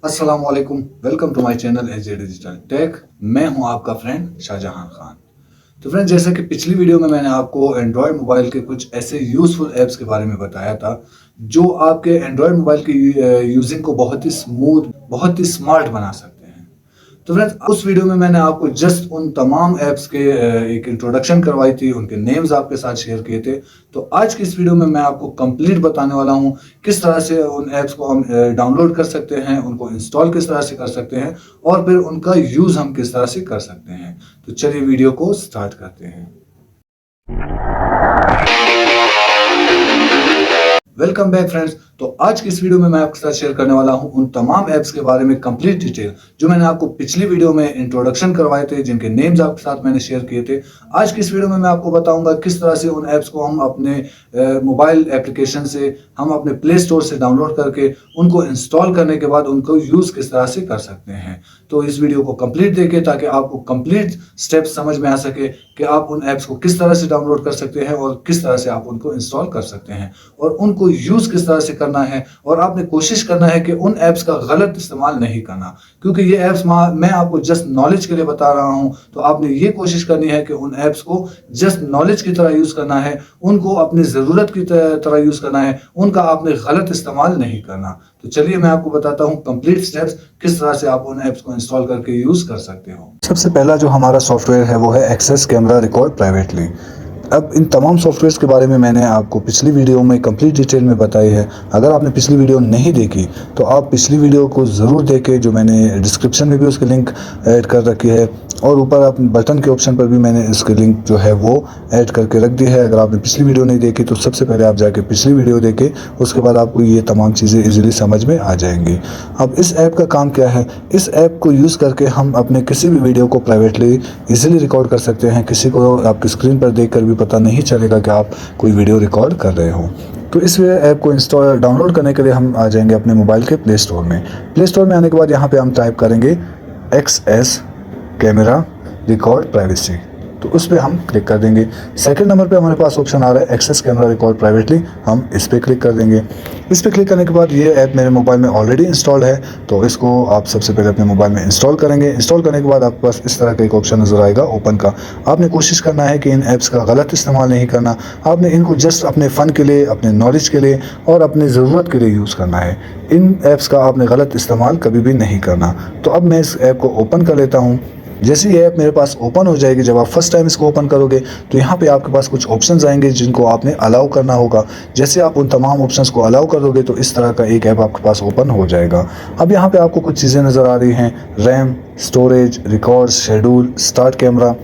अस्सलाम वालेकुम, welcome to my channel AJ digital tech. मैं हूं आपका फ्रेंड शाहजहां खान। तो फ्रेंड, जैसा कि पिछली वीडियो में मैंने आपको एंड्रॉयड मोबाइल के कुछ ऐसे यूज़फुल ऐप्स के बारे में बताया था जो आपके एंड्रॉयड मोबाइल की यूजिंग को बहुत ही स्मूथ, बहुत ही स्मार्ट बना सकते हैं। तो फ्रेंड्स, उस वीडियो में मैंने आपको जस्ट उन तमाम ऐप्स के एक इंट्रोडक्शन करवाई थी, उनके नेम्स आपके साथ शेयर किए थे। तो आज की इस वीडियो में मैं आपको कंप्लीट बताने वाला हूं किस तरह से उन ऐप्स को हम डाउनलोड कर सकते हैं, उनको इंस्टॉल किस तरह से कर सकते हैं और फिर उनका यूज़ हम किस तरह से कर सकते हैं। तो चलिए वीडियो को स्टार्ट करते हैं। Welcome back friends. तो आज की इस वीडियो में मैं आपके साथ शेयर करने वाला हूं उन तमाम ऐप्स के बारे में कंप्लीट डिटेल जो मैंने आपको पिछली वीडियो में इंट्रोडक्शन करवाए थे, जिनके नेम्स आपके साथ मैंने शेयर किए थे। आज की इस वीडियो में मैं आपको बताऊंगा किस तरह से उन ऐप्स को हम अपने मोबाइल एप्लीकेशन से, हम अपने प्ले स्टोर से डाउनलोड करके उनको इंस्टॉल करने के बाद उनको यूज़ किस तरह से कर सकते हैं। तो इस वीडियो को कंप्लीट देखिए ताकि आपको कंप्लीट स्टेप्स समझ में आ सके कि आप उन ऐप्स को किस तरह से डाउनलोड कर सकते हैं और किस तरह से आप उनको इंस्टॉल कर सकते हैं और उनको यूज़ किस तरह से करना है। और आपने कोशिश करना है कि उन ऐप्स का गलत इस्तेमाल नहीं करना, क्योंकि ये ऐप्स मैं आपको जस्ट नॉलेज के लिए बता रहा हूं। तो आपने ये कोशिश करनी है कि उन ऐप्स को जस्ट नॉलेज की तरह यूज़ करना है, उनको अपनी ज़रूरत की तरह यूज़ करना है, उनका आपने गलत इस्तेमाल नहीं करना। तो चलिए मैं आपको बताता हूं कंप्लीट स्टेप्स किस तरह से आप उन ऐप्स को इंस्टॉल करके यूज़ कर सकते हो। सबसे पहला जो हमारा सॉफ्टवेयर है वो है एक्सेस कैमरा रिकॉर्ड प्राइवेटली। अब इन तमाम सॉफ्टवेयर्स के बारे में मैंने आपको पिछली वीडियो में कंप्लीट डिटेल में बताई है। अगर आपने पिछली वीडियो नहीं देखी तो आप पिछली वीडियो को ज़रूर देखें, जो मैंने डिस्क्रिप्शन में भी उसकी लिंक ऐड कर रखी है और ऊपर आप बटन के ऑप्शन पर भी मैंने इसकी लिंक जो है वो ऐड करके रख दी है। अगर आपने पिछली वीडियो नहीं देखी तो सबसे पहले आप जाके पिछली वीडियो देखें, उसके बाद आपको ये तमाम चीज़ें ईजिली समझ में आ जाएंगी। अब इस ऐप का काम क्या है? इस ऐप को यूज़ करके हम अपने किसी भी वीडियो को प्राइवेटली ईजिली रिकॉर्ड कर सकते हैं। किसी को आपकी स्क्रीन पर देख कर भी पता नहीं चलेगा कि आप कोई वीडियो रिकॉर्ड कर रहे हो। तो इस ऐप को डाउनलोड करने के लिए हम आ जाएंगे अपने मोबाइल के प्ले स्टोर में। प्ले स्टोर में आने के बाद यहाँ पे हम टाइप करेंगे एक्सेस कैमरा रिकॉर्ड प्राइवेसी, तो उस पर हम क्लिक कर देंगे। सेकंड नंबर पे हमारे पास ऑप्शन आ रहा है एक्सेस कैमरा रिकॉर्ड प्राइवेटली, हम इस पर क्लिक कर देंगे। इस पर क्लिक करने के बाद ये ऐप मेरे मोबाइल में ऑलरेडी इंस्टॉल्ड है, तो इसको आप सबसे पहले अपने मोबाइल में इंस्टॉल करेंगे। इंस्टॉल करने के बाद आपके पास इस तरह का एक ऑप्शन नजर आएगा ओपन का। आपने कोशिश करना है कि इन ऐप्स का गलत इस्तेमाल नहीं करना, आपने इनको जस्ट अपने फ़न के लिए, अपने नॉलेज के लिए और अपनी ज़रूरत के लिए यूज़ करना है। इन ऐप्स का आपने गलत इस्तेमाल कभी भी नहीं करना। तो अब मैं इस ऐप को ओपन कर लेता हूँ। जैसे ये ऐप मेरे पास ओपन हो जाएगी, जब आप फर्स्ट टाइम इसको ओपन करोगे तो यहाँ पे आपके पास कुछ ऑप्शंस आएंगे जिनको आपने अलाउ करना होगा। जैसे आप उन तमाम ऑप्शंस को अलाउ कर दोगे तो इस तरह का एक ऐप आपके पास ओपन हो जाएगा। अब यहाँ पे आपको कुछ चीज़ें नज़र आ रही हैं, RAM, storage, records, schedule, start camera.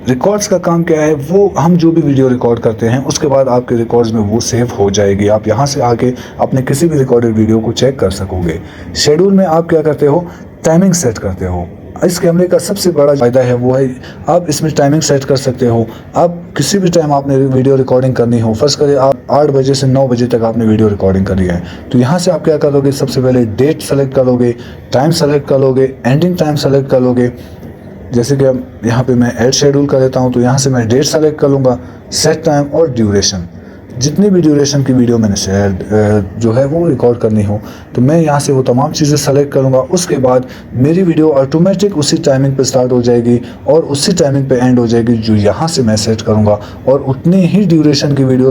Records का काम क्या है? वो हम जो भी वीडियो रिकॉर्ड करते हैं उसके बाद आपके रिकॉर्ड्स में वो सेव हो जाएगी। आप यहाँ से आके अपने किसी भी रिकॉर्डेड वीडियो को चेक कर सकोगे। शेड्यूल में आप क्या करते हो? टाइमिंग सेट करते हो। इस कैमरे का सबसे बड़ा फ़ायदा है वो है आप इसमें टाइमिंग सेट कर सकते हो। आप किसी भी टाइम आपने वीडियो रिकॉर्डिंग करनी हो, फर्स्ट करें आप 8 बजे से 9 बजे तक आपने वीडियो रिकॉर्डिंग करी है, तो यहाँ से आप क्या करोगे? सबसे पहले डेट सेलेक्ट कर लोगे, टाइम सेलेक्ट कर लोगे, एंडिंग टाइम सेलेक्ट कर लोगे। जैसे कि यहाँ पे मैं ऐड शेड्यूल कर लेता हूँ, तो यहाँ से मैं डेट सेलेक्ट कर लूँगा, सेट टाइम और ड्यूरेशन। जितनी भी ड्यूरेशन की वीडियो मैंने जो है वो रिकॉर्ड करनी हो तो मैं यहाँ से वो तमाम चीज़ें सेलेक्ट करूँगा। उसके बाद मेरी वीडियो ऑटोमेटिक उसी टाइमिंग पे स्टार्ट हो जाएगी और उसी टाइमिंग पे एंड हो जाएगी जो यहाँ से मैं सेट करूँगा, और उतनी ही ड्यूरेशन की वीडियो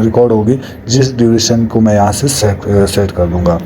रिकॉर्ड होगी जिस ड्यूरेशन को मैं यहाँ से सेट कर दूँगा।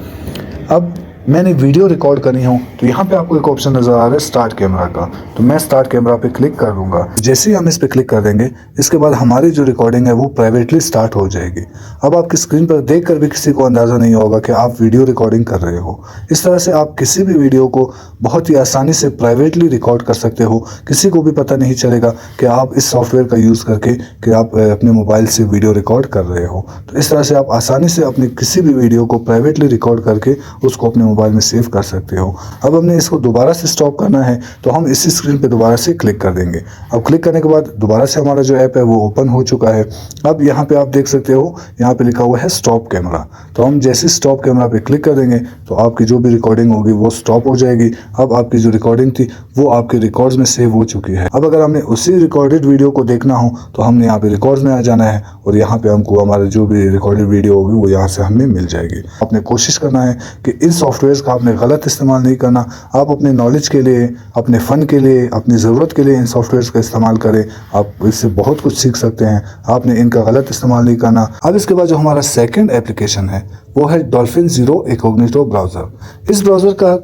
अब मैंने वीडियो रिकॉर्ड करनी हो तो यहाँ पे आपको एक ऑप्शन नज़र आ रहा है स्टार्ट कैमरा का, तो मैं स्टार्ट कैमरा पे क्लिक कर दूंगा। जैसे ही हम इस पे क्लिक कर देंगे इसके बाद हमारी जो रिकॉर्डिंग है वो प्राइवेटली स्टार्ट हो जाएगी। अब आपकी स्क्रीन पर देख कर भी किसी को अंदाज़ा नहीं होगा कि आप वीडियो रिकॉर्डिंग कर रहे हो। इस तरह से आप किसी भी वीडियो को बहुत ही आसानी से प्राइवेटली रिकॉर्ड कर सकते हो। किसी को भी पता नहीं चलेगा कि आप इस सॉफ्टवेयर का यूज़ करके कि आप अपने मोबाइल से वीडियो रिकॉर्ड कर रहे हो। तो इस तरह से आप आसानी से अपनी किसी भी वीडियो को प्राइवेटली रिकॉर्ड करके उसको अपने मोबाइल में सेव कर सकते हो। अब हमने इसको दोबारा से स्टॉप करना है तो हम इसी स्क्रीन पे दोबारा से क्लिक कर देंगे। अब क्लिक करने के बाद दोबारा से हमारा जो ऐप है वो ओपन हो चुका है। अब यहाँ पे आप देख सकते हो, यहाँ पे लिखा हुआ है स्टॉप कैमरा, तो हम जैसे स्टॉप कैमरा पे क्लिक कर देंगे तो आपकी जो भी रिकॉर्डिंग होगी वो स्टॉप हो जाएगी। अब आपकी जो रिकॉर्डिंग थी वो आपके रिकॉर्ड्स में सेव हो चुकी है। अब अगर हमने उसी रिकॉर्डेड वीडियो को देखना हो तो हमने यहाँ पे रिकॉर्ड्स में आ जाना है और यहाँ पे हमको हमारे जो भी रिकॉर्डेड वीडियो होगी वो यहाँ से हमें मिल जाएगी। आपने कोशिश करना है कि इन सॉफ्टवेयर सॉफ्टवेयर्स का आपने गलत इस्तेमाल नहीं करना। आप अपने नॉलेज के लिए, अपने फ़न के लिए, अपनी ज़रूरत के लिए इन सॉफ्टवेयर्स का इस्तेमाल करें। आप इससे बहुत कुछ सीख सकते हैं। आपने इनका गलत इस्तेमाल नहीं करना। अब इसके बाद जो हमारा सेकंड एप्लीकेशन है वो है डॉल्फिन ज़ीरो इनकॉग्निटो ब्राउज़र। इस ब्राउज़र का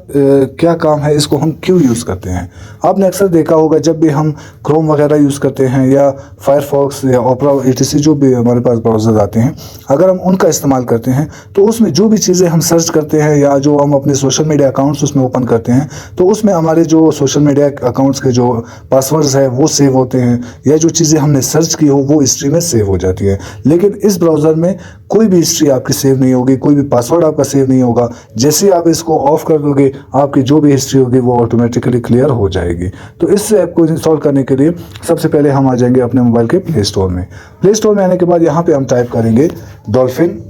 क्या काम है, इसको हम क्यों यूज़ करते हैं? आपने अक्सर देखा होगा जब भी हम क्रोम वगैरह यूज़ करते हैं या फायरफॉक्स या ओपरा etc जो भी हमारे पास ब्राउज़र आते हैं, अगर हम उनका इस्तेमाल करते हैं तो उसमें जो भी चीज़ें हम सर्च करते हैं या जो हम अपने सोशल मीडिया अकाउंट्स उसमें ओपन करते हैं तो उसमें हमारे जो सोशल मीडिया अकाउंट्स के जो पासवर्ड्स है वो सेव होते हैं, या जो चीज़ें हमने सर्च की हो वो हिस्ट्री में सेव हो जाती है। लेकिन इस ब्राउज़र में कोई भी हिस्ट्री आपकी सेव नहीं होगी, कोई भी पासवर्ड आपका सेव नहीं होगा। जैसे आप इसको ऑफ कर दोगे आपकी जो भी हिस्ट्री होगी वो ऑटोमेटिकली क्लियर हो जाएगी। तो इस ऐप को इंस्टॉल करने के लिए सबसे पहले हम आ जाएंगे अपने मोबाइल के प्ले स्टोर में। प्ले स्टोर में आने के बाद यहाँ पे हम टाइप करेंगे डॉल्फिन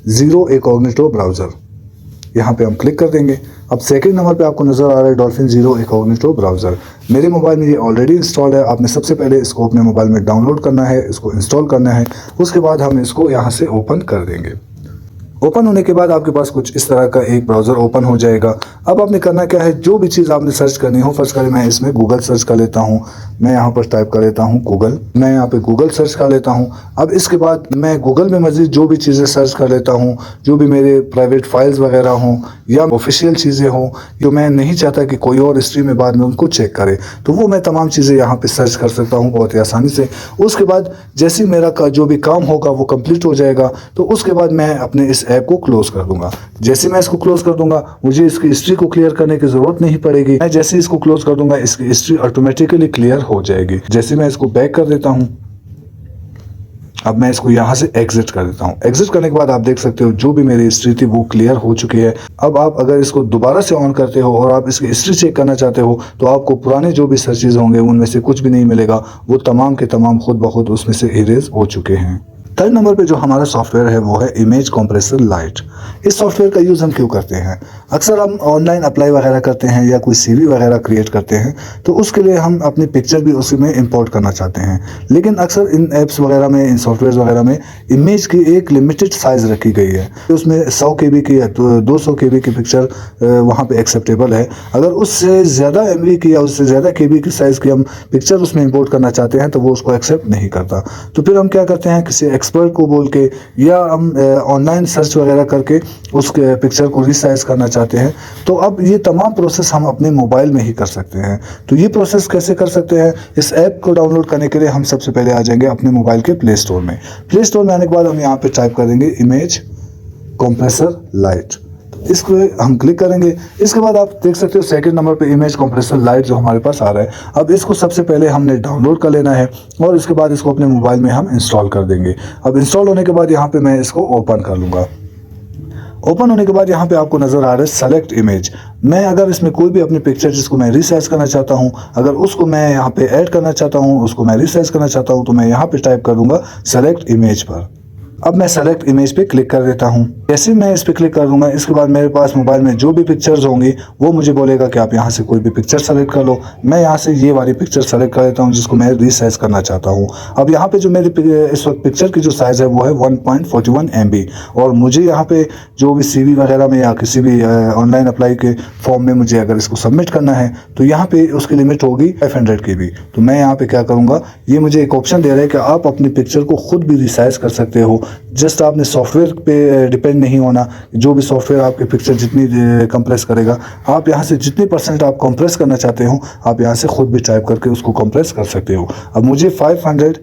ज़ीरो इनकॉग्निटो ब्राउज़र। यहाँ पे हम क्लिक कर देंगे। अब सेकंड नंबर पे आपको नज़र आ रहा है डॉल्फिन ज़ीरो इनकॉग्निटो ब्राउज़र। मेरे मोबाइल में ये ऑलरेडी इंस्टॉल्ड है। आपने सबसे पहले इसको अपने मोबाइल में डाउनलोड करना है, इसको इंस्टॉल करना है। उसके बाद हम इसको यहाँ से ओपन कर देंगे। ओपन होने के बाद आपके पास कुछ इस तरह का एक ब्राउज़र ओपन हो जाएगा। अब आपने करना क्या है, जो भी चीज़ आपने सर्च करनी हो, फर्स्ट करें मैं इसमें गूगल सर्च कर लेता हूँ। मैं यहाँ पर टाइप कर लेता हूँ गूगल। मैं यहाँ पे गूगल सर्च कर लेता हूँ। अब इसके बाद मैं गूगल में मज़ीद जो भी चीज़ें सर्च कर लेता हूँ, जो भी मेरे प्राइवेट फाइल्स वगैरह हों या ऑफिशियल चीज़ें हों जो मैं नहीं चाहता कि कोई और हिस्ट्री में बाद में उनको चेक करे, तो वो मैं तमाम चीज़ें यहाँ पे सर्च कर सकता हूँ बहुत ही आसानी से। उसके बाद जैसे मेरा जो भी काम होगा वो कंप्लीट हो जाएगा, तो उसके बाद मैं अपने इस ऐप को क्लोज कर दूंगा। जैसे मैं इसको क्लोज कर दूंगा मुझे इसकी हिस्ट्री को क्लियर करने की जरूरत नहीं पड़ेगी। मैं जैसे इसको क्लोज कर दूंगा इसकी हिस्ट्री ऑटोमेटिकली क्लियर हो जाएगी। जैसे मैं इसको बैक कर देता हूं, अब मैं इसको यहाँ से एग्जिट कर देता हूँ। एग्जिट करने के बाद आप देख सकते हो जो भी मेरी हिस्ट्री थी वो क्लियर हो चुकी है। अब आप अगर इसको दोबारा से ऑन करते हो और आप इसकी हिस्ट्री चेक करना चाहते हो तो आपको पुराने जो भी सर्चेज होंगे उनमें से कुछ भी नहीं मिलेगा, वो तमाम के तमाम खुद ब खुद उसमें से इरेज हो चुके हैं। थर्ड नंबर पे जो हमारा सॉफ्टवेयर है वो है इमेज कंप्रेसर लाइट। इस सॉफ्टवेयर का यूज़ हम क्यों करते हैं? अक्सर हम ऑनलाइन अप्लाई वगैरह करते हैं या कोई CV वगैरह क्रिएट करते हैं तो उसके लिए हम अपनी पिक्चर भी उसी में इंपोर्ट करना चाहते हैं। लेकिन अक्सर इन ऐप्स वगैरह में, इन सॉफ्टवेयर वगैरह में इमेज की एक लिमिटेड साइज़ रखी गई है। उसमें 100 KB की या 200 KB की पिक्चर वहाँ पर एक्सेप्टेबल है। अगर उससे ज़्यादा MB की या उससे ज़्यादा KB की साइज़ की हम पिक्चर उसमें इंपोर्ट करना चाहते हैं तो वो उसको एक्सेप्ट नहीं करता। तो फिर हम क्या करते हैं, किसी एक्सपर्ट को बोल के या हम ऑनलाइन सर्च वगैरह करके उस पिक्चर को रिसाइज करना चाहते हैं तो अब ये तमाम प्रोसेस हम अपने मोबाइल में ही कर सकते हैं। तो ये प्रोसेस कैसे कर सकते हैं? इस ऐप को डाउनलोड करने के लिए हम सबसे पहले आ जाएंगे अपने मोबाइल के प्ले स्टोर में। प्ले स्टोर में आने के बाद हम यहाँ पे टाइप कर देंगे इमेज कंप्रेसर लाइट। इसको हम क्लिक करेंगे। इसके बाद आप देख सकते हो सेकंड नंबर पे इमेज कंप्रेसर लाइट जो हमारे पास आ रहा है। अब इसको सबसे पहले हमने डाउनलोड कर लेना है और इसके बाद इसको अपने मोबाइल में हम इंस्टॉल कर देंगे। अब इंस्टॉल होने के बाद यहाँ पे मैं इसको ओपन कर लूँगा। ओपन होने के बाद यहाँ पे आपको नज़र आ रहा है सेलेक्ट इमेज। मैं अगर इसमें कोई भी अपनी पिक्चर जिसको मैं रिसाइज करना चाहता हूँ, अगर उसको मैं यहाँ पे ऐड करना चाहता हूँ, उसको मैं रिसाइज करना चाहता हूँ तो मैं यहाँ पे टाइप कर दूँगा सेलेक्ट इमेज पर। अब मैं सेलेक्ट इमेज पे क्लिक कर देता हूँ। जैसे मैं इस पे क्लिक कर दूंगा इसके बाद मेरे पास मोबाइल में जो भी पिक्चर्स होंगी वो मुझे बोलेगा कि आप यहाँ से कोई भी पिक्चर सेलेक्ट कर लो। मैं यहाँ से ये वाली पिक्चर सेलेक्ट कर लेता हूँ जिसको मैं रिसाइज करना चाहता हूँ। अब यहाँ पे जो मेरी इस वक्त पिक्चर की जो साइज़ है वो है 1.41 MB और मुझे यहाँ पे जो भी CV वगैरह में या किसी भी ऑनलाइन अप्लाई के फॉर्म में मुझे अगर इसको सबमिट करना है तो यहाँ पे उसकी लिमिट होगी 500 KB। तो मैं यहाँ पे क्या करूँगा, ये मुझे एक ऑप्शन दे रहा है कि आप अपनी पिक्चर को खुद भी रिसाइज कर सकते हो। जस्ट आपने सॉफ्टवेयर पे डिपेंड नहीं होना। जो भी सॉफ्टवेयर आपकी पिक्चर जितनी कंप्रेस करेगा, आप यहाँ से जितनी % आप कंप्रेस करना चाहते हो आप यहाँ से खुद भी टाइप करके उसको कंप्रेस कर सकते हो। अब मुझे 500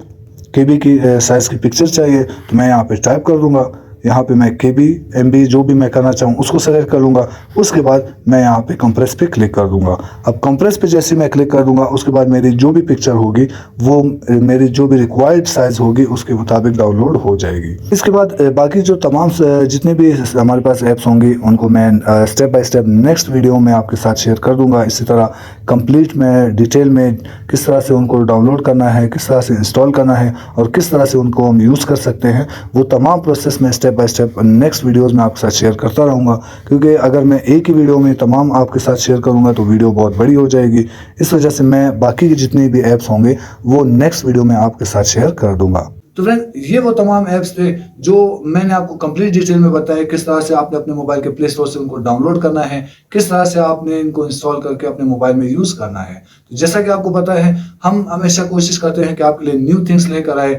KB की साइज़ की पिक्चर चाहिए तो मैं यहाँ पे टाइप कर दूँगा। यहाँ पे मैं KB MB जो भी मैं करना चाहूँ उसको सेलेक्ट कर लूँगा। उसके बाद मैं यहाँ पे कंप्रेस पे क्लिक कर दूँगा। अब कंप्रेस पे जैसे मैं क्लिक कर दूँगा उसके बाद मेरी जो भी पिक्चर होगी वो मेरी जो भी रिक्वायर्ड साइज़ होगी उसके मुताबिक डाउनलोड हो जाएगी। इसके बाद बाकी जो तमाम जितने भी हमारे पास ऐप्स होंगी उनको मैं step by step next video में आपके साथ शेयर कर दूँगा। इसी तरह कंप्लीट में डिटेल में किस तरह से उनको डाउनलोड करना है, किस तरह से इंस्टॉल करना है और किस तरह से उनको हम यूज़ कर सकते हैं, वो तमाम प्रोसेस में step by step next videos में आपके साथ शेयर करता रहूँगा। क्योंकि अगर मैं एक ही वीडियो में तमाम आपके साथ शेयर करूँगा तो वीडियो बहुत बड़ी हो जाएगी। इस वजह से मैं बाकी के जितने भी ऐप्स होंगे वो नेक्स्ट वीडियो में आपके साथ शेयर कर दूँगा। तो फ्रेंड ये वो तमाम ऐप्स थे जो मैंने आपको कंप्लीट डिटेल में बताया, किस तरह से आपने अपने मोबाइल के प्ले स्टोर से उनको डाउनलोड करना है, किस तरह से आपने इनको इंस्टॉल करके अपने मोबाइल में यूज करना है। तो जैसा कि आपको पता है, हम हमेशा कोशिश करते हैं कि आपके लिए न्यू थिंग्स लेकर आए,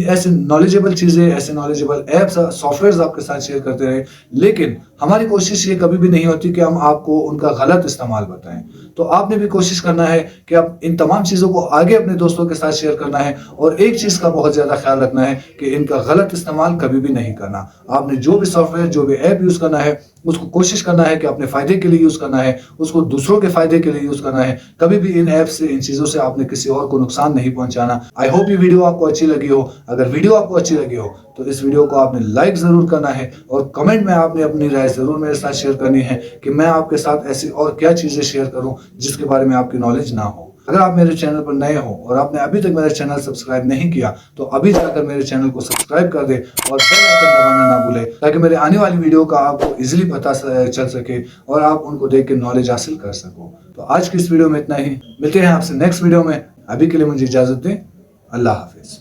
ऐसे नॉलेजेबल चीजें, ऐसे नॉलेजेबल ऐप्स, सॉफ्टवेयर आपके साथ शेयर करते रहे। लेकिन हमारी कोशिश ये कभी भी नहीं होती कि हम आपको उनका गलत इस्तेमाल बताएं। तो आपने भी कोशिश करना है कि आप इन तमाम चीजों को आगे अपने दोस्तों के साथ शेयर करना है, और एक चीज का बहुत ज्यादा ख्याल रखना है कि इनका गलत इस्तेमाल कभी भी नहीं करना। आपने जो भी सॉफ्टवेयर, जो भी ऐप यूज करना है, उसको कोशिश करना है कि अपने फायदे के लिए यूज करना है, उसको दूसरों के फायदे के लिए यूज करना है। कभी भी इन ऐप से, इन चीजों से आपने किसी और को नुकसान नहीं पहुंचाना। आई होप ये वीडियो आपको अच्छी लगी हो। अगर वीडियो आपको अच्छी लगी हो तो इस वीडियो को आपने लाइक जरूर करना है, और कमेंट में आपने अपनी राय जरूर मेरे साथ शेयर करनी है कि मैं आपके साथ ऐसी और क्या चीजें शेयर करूं जिसके बारे में आपकी नॉलेज ना हो। अगर आप मेरे चैनल पर नए हो और आपने अभी तक मेरा चैनल सब्सक्राइब नहीं किया तो अभी जाकर मेरे चैनल को सब्सक्राइब कर दे और बेल आइकन दबाना ना भूले, ताकि मेरे आने वाली वीडियो का आपको इजीली पता चल सके और आप उनको देख के नॉलेज हासिल कर सको। तो आज की इस वीडियो में इतना ही, मिलते हैं आपसे नेक्स्ट वीडियो में। अभी के लिए मुझे इजाजत दें। अल्लाह हाफिज।